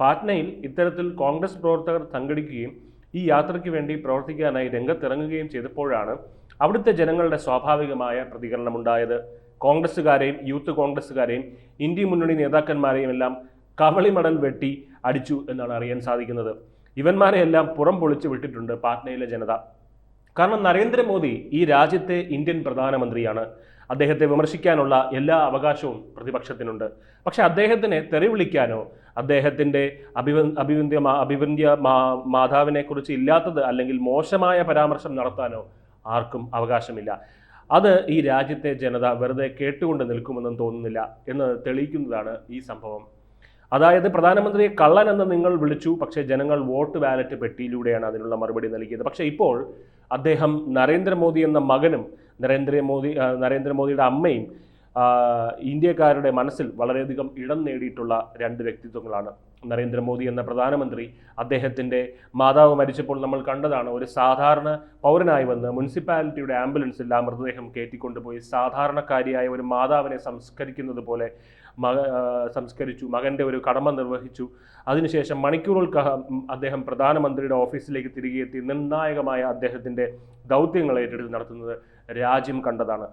പാറ്റ്നയിൽ ഇത്തരത്തിൽ കോൺഗ്രസ് പ്രവർത്തകർ സംഘടിക്കുകയും ഈ യാത്രയ്ക്ക് വേണ്ടി പ്രവർത്തിക്കാനായി രംഗത്തിറങ്ങുകയും ചെയ്തപ്പോഴാണ് അവിടുത്തെ ജനങ്ങളുടെ സ്വാഭാവികമായ പ്രതികരണമുണ്ടായത്. കോൺഗ്രസ്സുകാരെയും യൂത്ത് കോൺഗ്രസ്സുകാരെയും ഇന്ത്യ മുന്നണി നേതാക്കന്മാരെയും എല്ലാം കവളിമടൽ വെട്ടി അടിച്ചു എന്നാണ് അറിയാൻ സാധിക്കുന്നത്. ഇവന്മാരെയെല്ലാം പുറം പൊളിച്ചു വിട്ടിട്ടുണ്ട് പാറ്റ്നയിലെ ജനത. കാരണം നരേന്ദ്രമോദി ഈ രാജ്യത്തെ ഇന്ത്യൻ പ്രധാനമന്ത്രിയാണ്. അദ്ദേഹത്തെ വിമർശിക്കാനുള്ള എല്ലാ അവകാശവും പ്രതിപക്ഷത്തിനുണ്ട്. പക്ഷെ അദ്ദേഹത്തിനെ തെറി വിളിക്കാനോ അദ്ദേഹത്തിൻ്റെ അഭിവന്ദ്യ മാതാവിനെ കുറിച്ച് ഇല്ലാത്തത് അല്ലെങ്കിൽ മോശമായ പരാമർശം നടത്താനോ ആർക്കും അവകാശമില്ല. അത് ഈ രാജ്യത്തെ ജനത വെറുതെ കേട്ടുകൊണ്ട് നിൽക്കുമെന്നും തോന്നുന്നില്ല എന്ന് തെളിയിക്കുന്നതാണ് ഈ സംഭവം. അതായത് പ്രധാനമന്ത്രിയെ കള്ളൻ എന്ന് നിങ്ങൾ വിളിച്ചു, പക്ഷേ ജനങ്ങൾ വോട്ട് ബാലറ്റ് പെട്ടിയിലൂടെയാണ് അതിനുള്ള മറുപടി നൽകിയത്. പക്ഷേ ഇപ്പോൾ അദ്ദേഹം നരേന്ദ്രമോദി എന്ന മകനും നരേന്ദ്രമോദിയുടെ അമ്മയും ഇന്ത്യക്കാരുടെ മനസ്സിൽ വളരെയധികം ഇടം നേടിയിട്ടുള്ള രണ്ട് വ്യക്തിത്വങ്ങളാണ്. നരേന്ദ്രമോദി എന്ന പ്രധാനമന്ത്രി അദ്ദേഹത്തിൻ്റെ മാതാവ് മരിച്ചപ്പോൾ നമ്മൾ കണ്ടതാണ്. ഒരു സാധാരണ പൗരനായി വന്ന് മുനിസിപ്പാലിറ്റിയുടെ ആംബുലൻസിൽ ആ മൃതദേഹം കയറ്റിക്കൊണ്ടുപോയി സാധാരണക്കാരിയായ ഒരു മാതാവിനെ സംസ്കരിക്കുന്നത് പോലെ സംസ്കരിച്ചു. മകൻ്റെ ഒരു കടമ നിർവഹിച്ചു. അതിനുശേഷം മണിക്കൂറുകൾക്കകം അദ്ദേഹം പ്രധാനമന്ത്രിയുടെ ഓഫീസിലേക്ക് തിരികെ എത്തി നിർണായകമായ അദ്ദേഹത്തിൻ്റെ ദൗത്യങ്ങൾ ഏറ്റെടുത്ത് നടത്തുന്നത് രാജ്യം കണ്ടതാണ്.